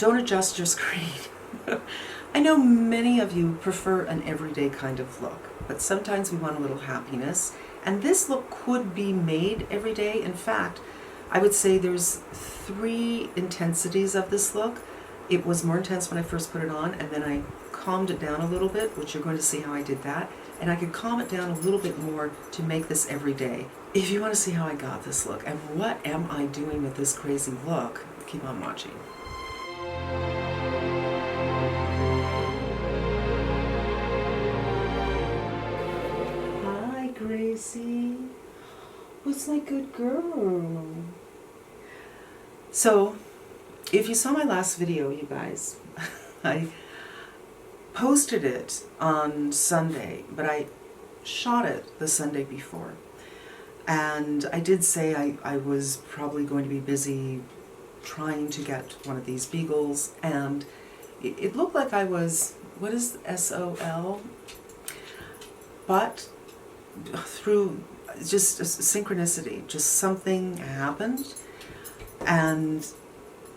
don't adjust your screen. I know many of you prefer an everyday kind of look, but sometimes we want a little happiness, and this look could be made every day. In fact, I would say there's 3 intensities of this look. It was more intense when I first put it on, and then I calmed it down a little bit, which you're going to see how I did that, and I could calm it down a little bit more to make this every day. If you want to see how I got this look and what am I doing with this crazy look, keep on watching. Hi, Gracie. What's my good girl? So, if you saw my last video, you guys, I posted it on Sunday, but I shot it the Sunday before. And I did say I was probably going to be busy trying to get one of these beagles, and it looked like I was, what is SOL? But through just a synchronicity, just something happened, and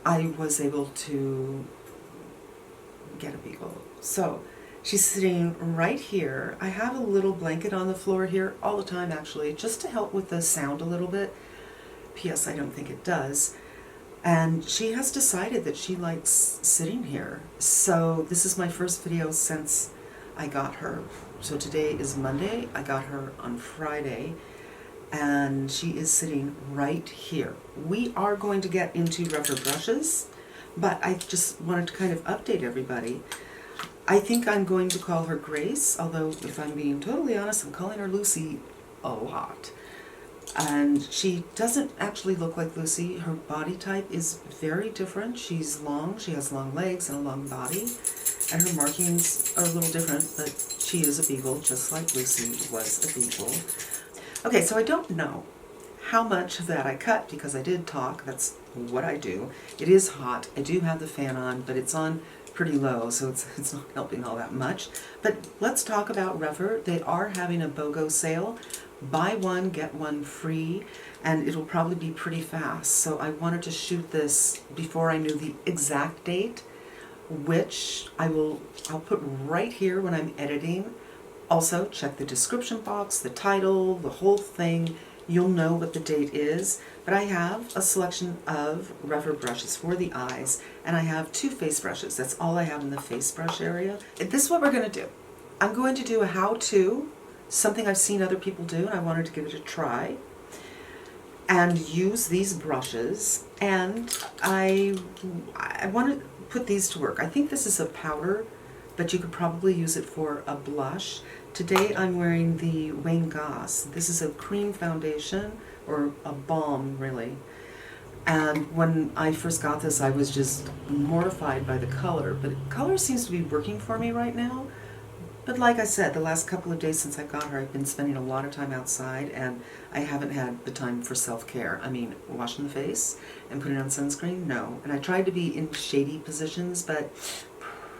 I was able to get a beagle. So she's sitting right here. I have a little blanket on the floor here all the time, actually, just to help with the sound a little bit. P.S. I don't think it does. And she has decided that she likes sitting here. So this is my first video since I got her. So today is Monday. I got her on Friday, and she is sitting right here. We are going to get into Rephr brushes, but I just wanted to kind of update everybody. I think I'm going to call her Grace, although if I'm being totally honest, I'm calling her Lucy a lot. And she doesn't actually look like Lucy. Her body type is very different. She's long, she has long legs and a long body, and her markings are a little different, but she is a beagle, just like Lucy was a beagle. Okay, so I don't know how much of that I cut because I did talk. That's what I do. It is hot. I do have the fan on, but it's on pretty low, so it's not helping all that much. But let's talk about Rephr. They are having a Bogo sale. Buy one, get one free, and it'll probably be pretty fast. So I wanted to shoot this before I knew the exact date, which I'll put right here when I'm editing. Also, check the description box, the title, the whole thing. You'll know what the date is. But I have a selection of Rephr brushes for the eyes, and I have 2 face brushes. That's all I have in the face brush area. This is what we're going to do. I'm going to do a how-to, something I've seen other people do, and I wanted to give it a try, and use these brushes. And I want to put these to work. I think this is a powder, but you could probably use it for a blush. Today I'm wearing the Wayne Goss. This is a cream foundation, or a balm really. And when I first got this, I was just mortified by the color, but color seems to be working for me right now. But like I said, the last couple of days since I got her, I've been spending a lot of time outside, and I haven't had the time for self-care. I mean, washing the face and putting on sunscreen, no. And I tried to be in shady positions, but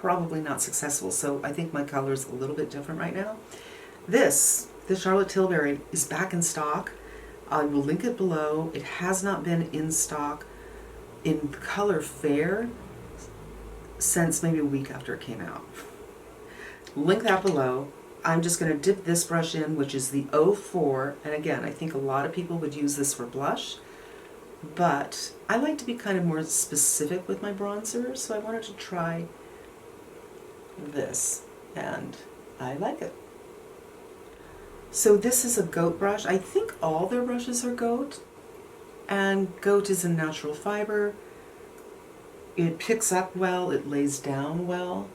probably not successful. So I think my color is a little bit different right now. The Charlotte Tilbury is back in stock. I will link it below. It has not been in stock in color fair since maybe a week after it came out. Link that below. I'm just going to dip this brush in, which is the 04, and again, I think a lot of people would use this for blush, but I like to be kind of more specific with my bronzer, so I wanted to try this, and I like it. So this is a goat brush. I think all their brushes are goat, and goat is a natural fiber. It picks up well, it lays down well.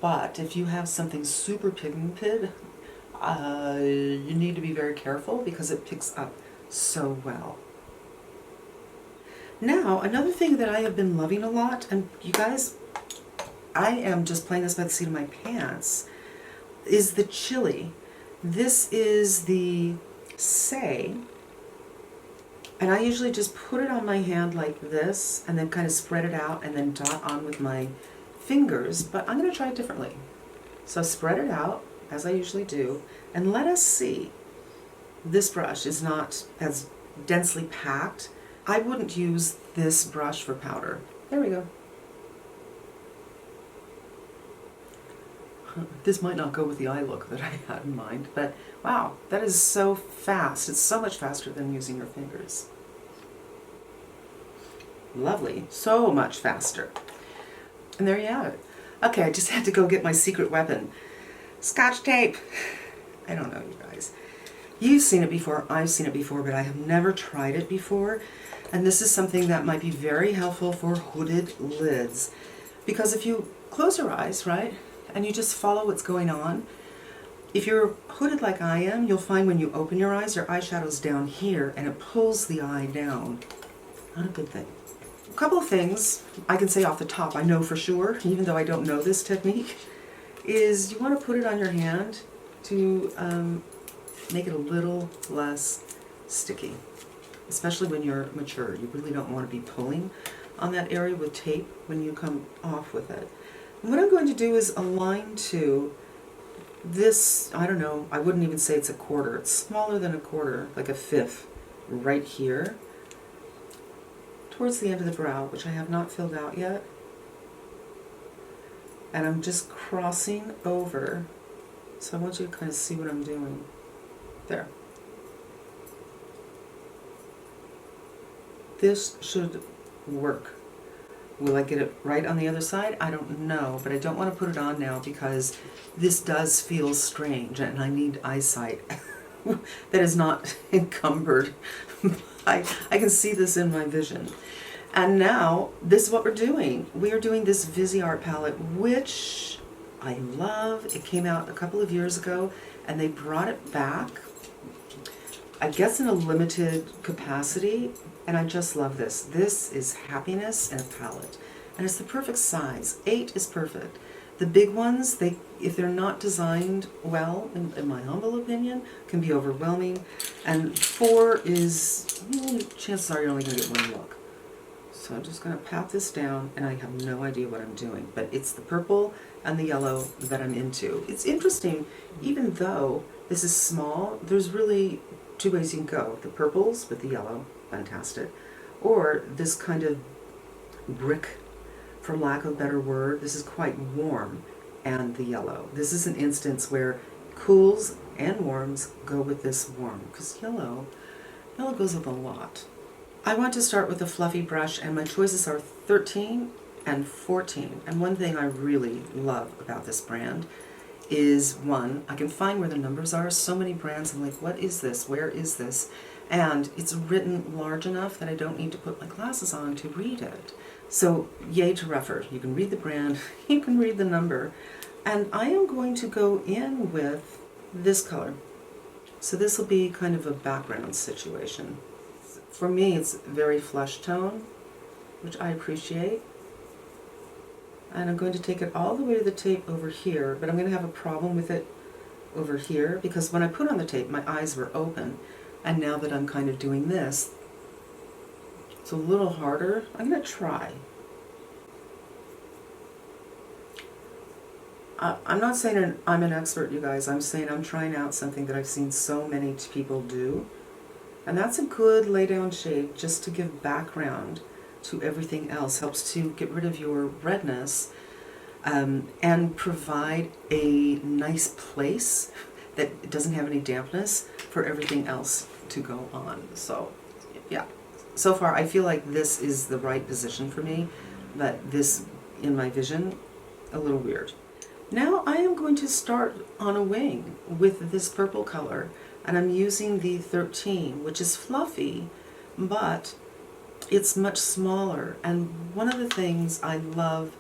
But if you have something super pigmented, you need to be very careful because it picks up so well. Now, another thing that I have been loving a lot, and you guys, I am just playing this by the seat of my pants, is the chili. This is the Say, and I usually just put it on my hand like this and then kind of spread it out and then dot on with my fingers, but I'm going to try it differently. So spread it out as I usually do, and let us see. This brush is not as densely packed. I wouldn't use this brush for powder. There we go. This might not go with the eye look that I had in mind, but wow, that is so fast. It's so much faster than using your fingers. Lovely, so much faster. And there you have it. Okay, I just had to go get my secret weapon. Scotch tape. I don't know, you guys. You've seen it before, I've seen it before, but I have never tried it before. And this is something that might be very helpful for hooded lids. Because if you close your eyes, right, and you just follow what's going on, if you're hooded like I am, you'll find when you open your eyes, your eyeshadow's down here, and it pulls the eye down. Not a good thing. A couple of things I can say off the top, I know for sure, even though I don't know this technique, is you want to put it on your hand to make it a little less sticky, especially when you're mature. You really don't want to be pulling on that area with tape when you come off with it. And what I'm going to do is align to this, I don't know, I wouldn't even say it's a quarter. It's smaller than a quarter, like a fifth, right here, towards the end of the brow, which I have not filled out yet. And I'm just crossing over, so I want you to kind of see what I'm doing. There. This should work. Will I get it right on the other side? I don't know, but I don't want to put it on now because this does feel strange and I need eyesight that is not encumbered. I can see this in my vision. And now, this is what we're doing. We are doing this Vizier palette, which I love. It came out a couple of years ago and they brought it back, I guess in a limited capacity, and I just love this. This is happiness in a palette, and it's the perfect size. 8 is perfect. The big ones, if they're not designed well, in my humble opinion, can be overwhelming, and 4 is, chances are you're only going to get one look. So I'm just going to pat this down, and I have no idea what I'm doing, but it's the purple and the yellow that I'm into. It's interesting, even though this is small, there's really 2 ways you can go. The purples with the yellow, fantastic. Or this kind of brick, for lack of a better word, this is quite warm, and the yellow. This is an instance where cools and warms go with this warm, because yellow goes with a lot. I want to start with a fluffy brush, and my choices are 13 and 14. And one thing I really love about this brand is, one, I can find where the numbers are. So many brands, I'm like, what is this? Where is this? And it's written large enough that I don't need to put my glasses on to read it. So yay to Rephr. You can read the brand, you can read the number. And I am going to go in with this color. So this will be kind of a background situation. For me, it's very flesh tone, which I appreciate. And I'm going to take it all the way to the tape over here, but I'm going to have a problem with it over here because when I put on the tape, my eyes were open. And now that I'm kind of doing this, it's a little harder. I'm going to try. I'm not saying I'm an expert, you guys. I'm saying I'm trying out something that I've seen so many people do. And that's a good lay down shade just to give background to everything else. Helps to get rid of your redness and provide a nice place that doesn't have any dampness for everything else to go on. So yeah, so far I feel like this is the right position for me, but this, in my vision, a little weird. Now I am going to start on a wing with this purple color, and I'm using the 13, which is fluffy, but it's much smaller. And one of the things I love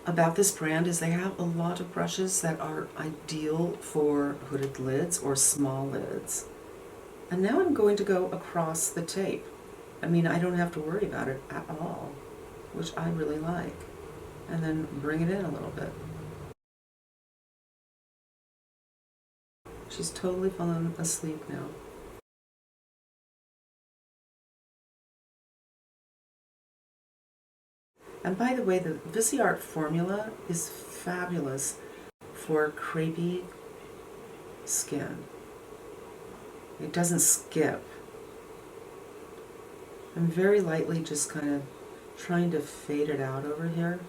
about this brand is they have a lot of brushes that are ideal for hooded lids or small lids. And now I'm going to go across the tape. I mean, I don't have to worry about it at all, which I really like. And then bring it in a little bit. She's totally fallen asleep now. And by the way, the Vizier formula is fabulous for crepey skin. It doesn't skip. I'm very lightly just kind of trying to fade it out over here.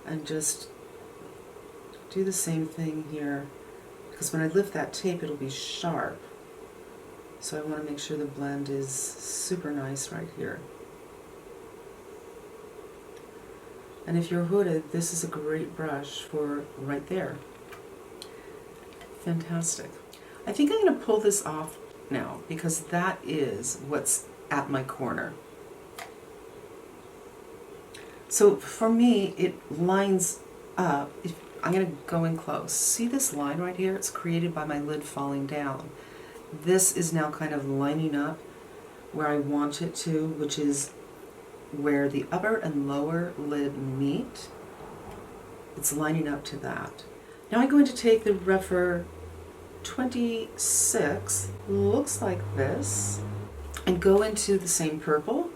and just do the same thing here, because when I lift that tape it'll be sharp. So I want to make sure the blend is super nice right here. And if you're hooded, this is a great brush for right there. Fantastic. I think I'm going to pull this off now, because that is what's at my corner. So for me, it lines up. I'm going to go in close. See this line right here? It's created by my lid falling down. This is now kind of lining up where I want it to, which is where the upper and lower lid meet. It's lining up to that. Now I'm going to take the Rephr 26, looks like this, and go into the same purple.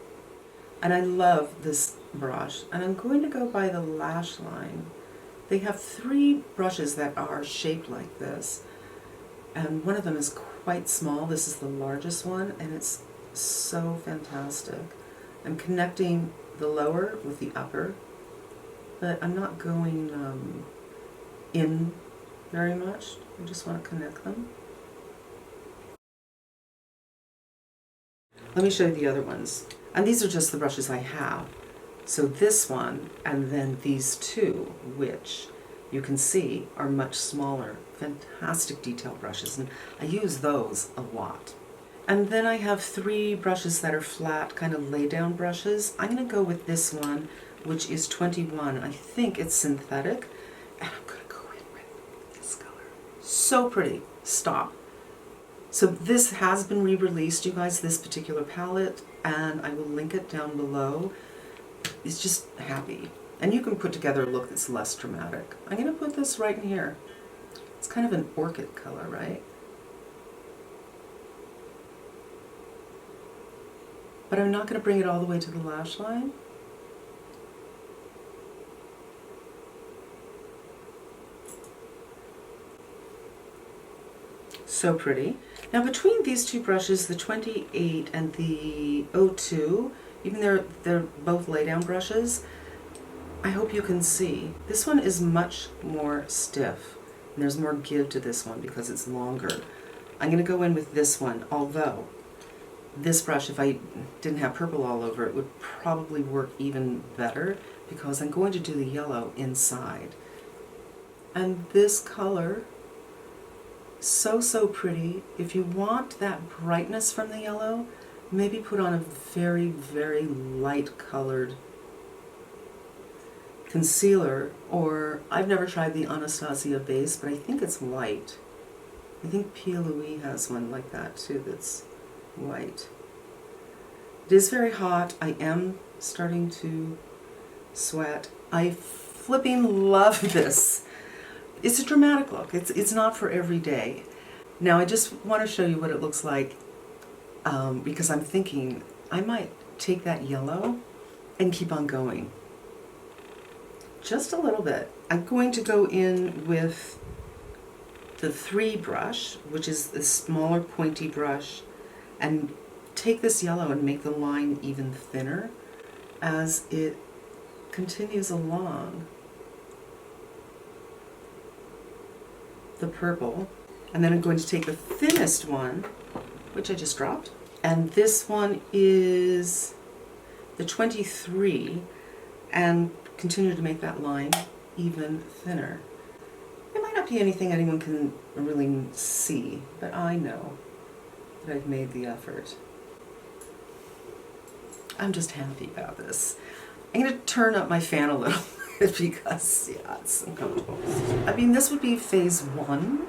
And I love this brush, and I'm going to go by the lash line. They have 3 brushes that are shaped like this, and one of them is quite small. This is the largest one, and it's so fantastic. I'm connecting the lower with the upper, but I'm not going in very much. I just want to connect them. Let me show you the other ones. And these are just the brushes I have. So this one, and then these 2, which you can see are much smaller. Fantastic detail brushes, and I use those a lot. And then I have 3 brushes that are flat, kind of lay down brushes. I'm going to go with this one, which is 21. I think it's synthetic, and I'm going to go in with this color. So pretty. Stop. So this has been re-released, you guys, this particular palette, and I will link it down below. It's just happy. And you can put together a look that's less dramatic. I'm going to put this right in here. It's kind of an orchid color, right? But I'm not going to bring it all the way to the lash line. So pretty. Now between these 2 brushes, the 28 and the 02, even though they're both lay down brushes, I hope you can see. This one is much more stiff, and there's more give to this one because it's longer. I'm going to go in with this one, although this brush, if I didn't have purple all over it, would probably work even better, because I'm going to do the yellow inside. And this color, so pretty. If you want that brightness from the yellow, maybe put on a very, very light colored concealer, or I've never tried the Anastasia base, but I think it's white. I think Pia Louis has one like that too that's white. It is very hot. I am starting to sweat. I flipping love this. It's a dramatic look. It's not for every day. Now I just want to show you what it looks like, because I'm thinking I might take that yellow and keep on going. Just a little bit. I'm going to go in with the 3 brush, which is the smaller pointy brush, and take this yellow and make the line even thinner as it continues along the purple. And then I'm going to take the thinnest one, which I just dropped, and this one is the 23, and continue to make that line even thinner. It might not be anything anyone can really see, but I know that I've made the effort. I'm just happy about this. I'm going to turn up my fan a little bit because, yeah, it's uncomfortable. I mean, this would be phase 1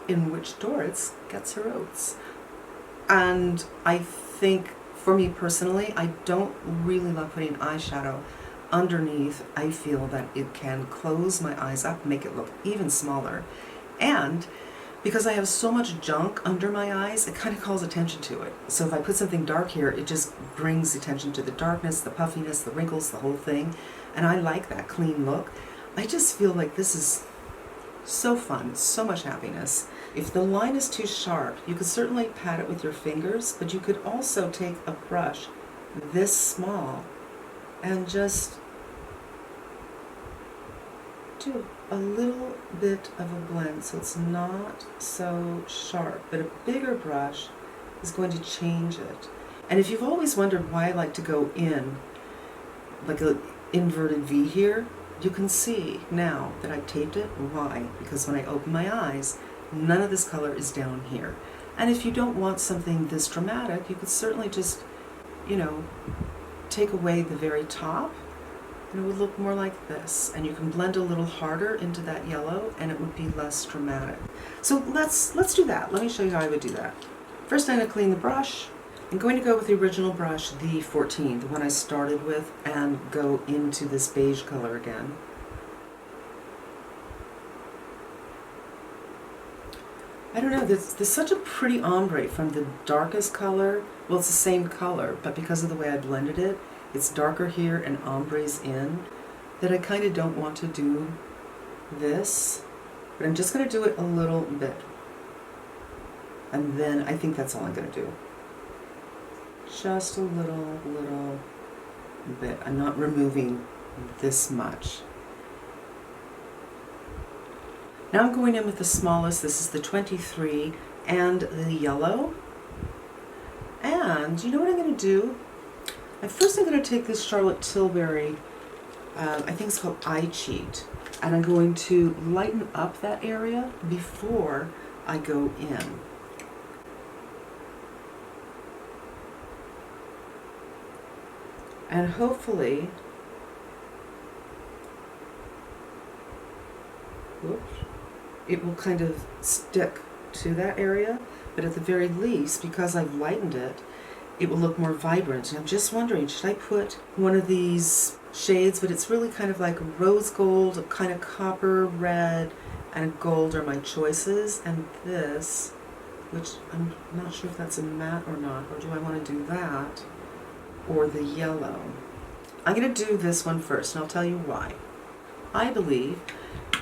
in which Doris gets her oats. And I think, for me personally, I don't really love putting eyeshadow underneath. I feel that it can close my eyes up, make it look even smaller. And because I have so much junk under my eyes, it kind of calls attention to it. So if I put something dark here, it just brings attention to the darkness, the puffiness, the wrinkles, the whole thing. And I like that clean look. I just feel like this is so fun, so much happiness. If the line is too sharp, you could certainly pat it with your fingers, but you could also take a brush this small and just do a little bit of a blend so it's not so sharp, but a bigger brush is going to change it. And if you've always wondered why I like to go in like an inverted V here, you can see now that I've taped it. Why? Because when I open my eyes, none of this color is down here. And if you don't want something this dramatic, you could certainly just, you know, take away the very top, and it would look more like this. And you can blend a little harder into that yellow, and it would be less dramatic. So let's do that. Let me show you how I would do that. First, I'm going to clean the brush. I'm going to go with the original brush, the 14, the one I started with, and go into this beige color again. I don't know, there's such a pretty ombre from the darkest color. Well, it's the same color, but because of the way I blended it, it's darker here and ombre's in, that I kind of don't want to do this. But I'm just going to do it a little bit. And then I think that's all I'm going to do. Just a little bit. I'm not removing this much. Now I'm going in with the smallest. This is the 23 and the yellow. And you know what I'm going to do? At first I'm going to take this Charlotte Tilbury, I think it's called Eye Cheat, and I'm going to lighten up that area before I go in. And hopefully, whoops, it will kind of stick to that area, but at the very least, because I've lightened it, it will look more vibrant. And I'm just wondering, should I put one of these shades, but it's really kind of like rose gold, a kind of copper red, and gold are my choices, and this, which I'm not sure if that's a matte or not, or do I want to do that? Or the yellow. I'm going to do this one first, and I'll tell you why. I believe,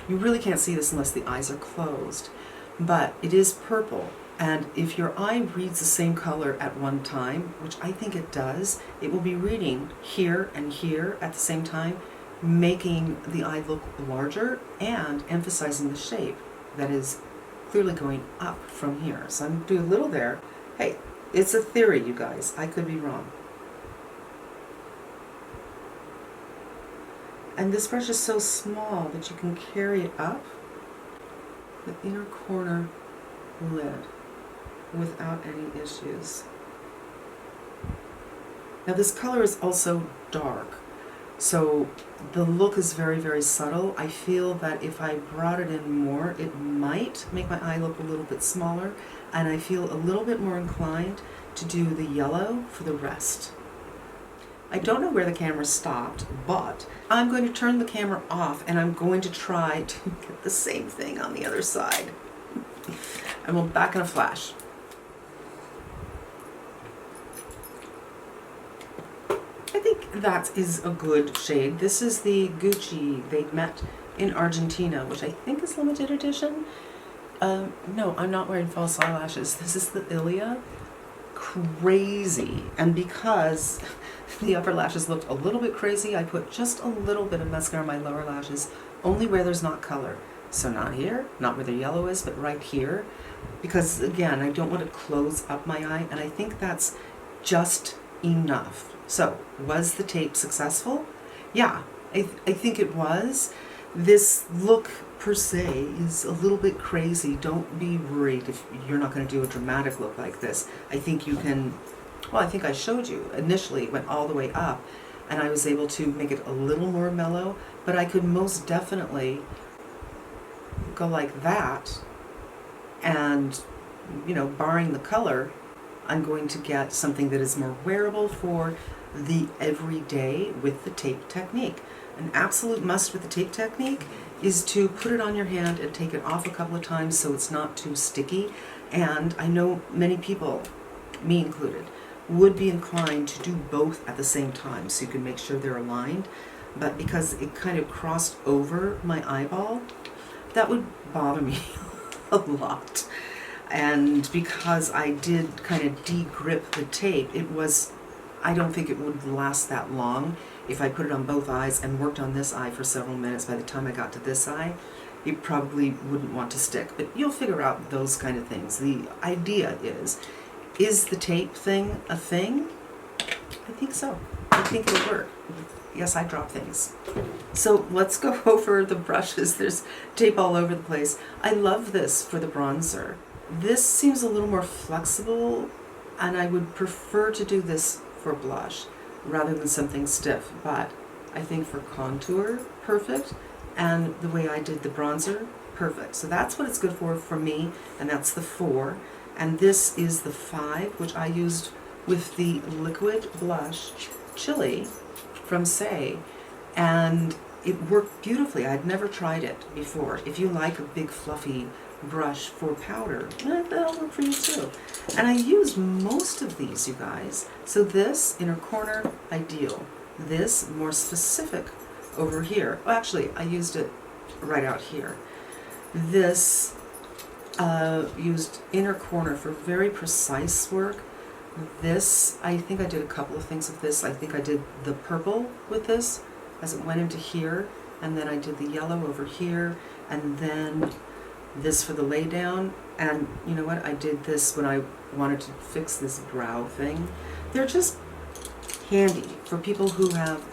you really can't see this unless the eyes are closed, but it is purple, and if your eye reads the same color at one time, which I think it does, it will be reading here and here at the same time, making the eye look larger and emphasizing the shape that is clearly going up from here. So I'm going to do a little there. Hey, it's a theory, you guys. I could be wrong. And this brush is so small that you can carry it up the inner corner lid without any issues. Now this color is also dark, so the look is very, very subtle. I feel that if I brought it in more, it might make my eye look a little bit smaller, and I feel a little bit more inclined to do the yellow for the rest. I don't know where the camera stopped, but I'm going to turn the camera off and I'm going to try to get the same thing on the other side. And we'll back in a flash. I think that is a good shade. This is the Gucci They Met in Argentina, which I think is limited edition. No, I'm not wearing false eyelashes. This is the Ilia. Crazy. And because the upper lashes looked a little bit crazy, I put just a little bit of mascara on my lower lashes, only where there's not color. So not here, not where the yellow is, but right here. Because again, I don't want to close up my eye, and I think that's just enough. So, was the tape successful? Yeah, I think it was. This look per se is a little bit crazy. Don't be worried if you're not going to do a dramatic look like this. I think you can, well, I think I showed you. Initially, it went all the way up, and I was able to make it a little more mellow, but I could most definitely go like that, and, you know, barring the color, I'm going to get something that is more wearable for the everyday with the tape technique. An absolute must with the tape technique is to put it on your hand and take it off a couple of times so it's not too sticky. And I know many people, me included, would be inclined to do both at the same time so you can make sure they're aligned. But because it kind of crossed over my eyeball, that would bother me a lot. And because I did kind of de-grip the tape, it was I don't think it would last that long. If I put it on both eyes and worked on this eye for several minutes, by the time I got to this eye, it probably wouldn't want to stick. But you'll figure out those kind of things. The idea is the tape thing a thing? I think so. I think it'll work. Yes, I drop things. So let's go over the brushes. There's tape all over the place. I love this for the bronzer. This seems a little more flexible, and I would prefer to do this for blush rather than something stiff. But I think for contour, perfect. And the way I did the bronzer, perfect. So that's what it's good for me, and that's the 4. And this is the 5, which I used with the liquid blush Chili from Say, and it worked beautifully. I'd never tried it before. If you like a big fluffy brush for powder, that'll work for you too. And I used most of these, you guys. So this inner corner, ideal. This more specific over here. Well, actually, I used it right out here. This used inner corner for very precise work. This, I think I did a couple of things with this. I think I did the purple with this as it went into here, and then I did the yellow over here, and then this for the lay down. And you know what? I did this when I wanted to fix this brow thing. They're just handy for people who have,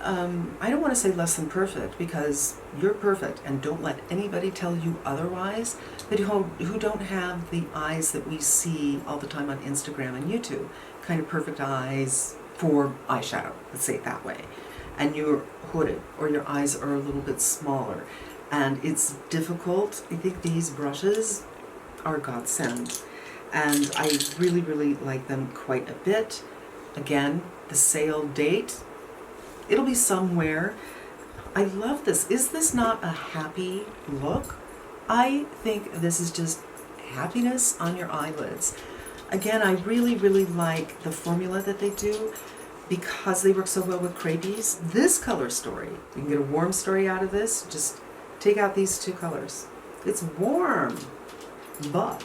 I don't want to say less than perfect, because you're perfect, and don't let anybody tell you otherwise, but who don't have the eyes that we see all the time on Instagram and YouTube, kind of perfect eyes for eyeshadow, let's say it that way, and you're hooded, or your eyes are a little bit smaller, and it's difficult. I think these brushes are godsend, and I really, really like them quite a bit. Again, the sale date, it'll be somewhere. I love this. Is this not a happy look? I think this is just happiness on your eyelids. Again, I really, really like the formula that they do because they work so well with craybees. This color story, you can get a warm story out of this. Just take out these 2 colors. It's warm, but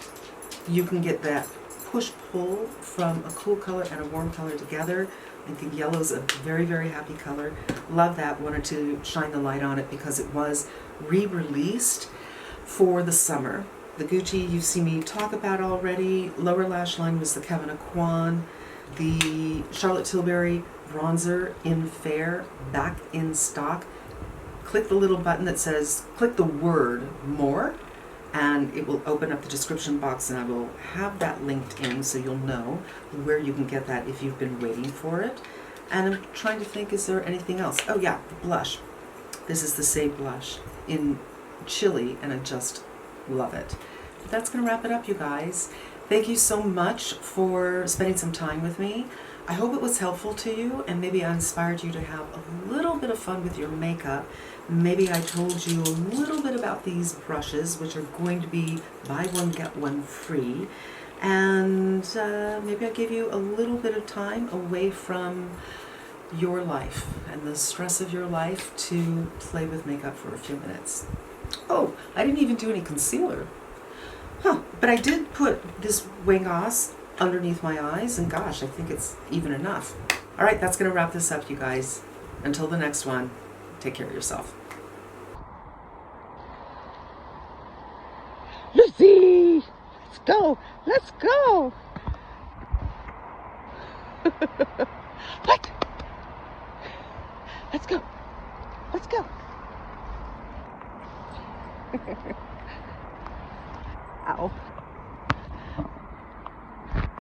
you can get that push-pull from a cool color and a warm color together. I think yellow's a very, very happy color. Love that. Wanted to shine the light on it because it was re-released for the summer. The Gucci you've seen me talk about already. Lower lash line was the Kevin Aquan. The Charlotte Tilbury bronzer in Fair, back in stock. Click the little button that says, click the word more, and it will open up the description box, and I will have that linked in so you'll know where you can get that if you've been waiting for it. And I'm trying to think, is there anything else? Oh yeah, the blush. This is the Say blush in Chili, and I just love it. But that's going to wrap it up, you guys. Thank you so much for spending some time with me. I hope it was helpful to you, and maybe I inspired you to have a little bit of fun with your makeup. Maybe I told you a little bit about these brushes, which are going to be buy one, get one free. And maybe I gave you a little bit of time away from your life and the stress of your life to play with makeup for a few minutes. Oh, I didn't even do any concealer. But I did put this Wingos underneath my eyes, and gosh, I think it's even enough. All right, that's going to wrap this up, you guys. Until the next one, take care of yourself. Lucy! Let's go! Let's go! What? Let's go! Let's go! Ow.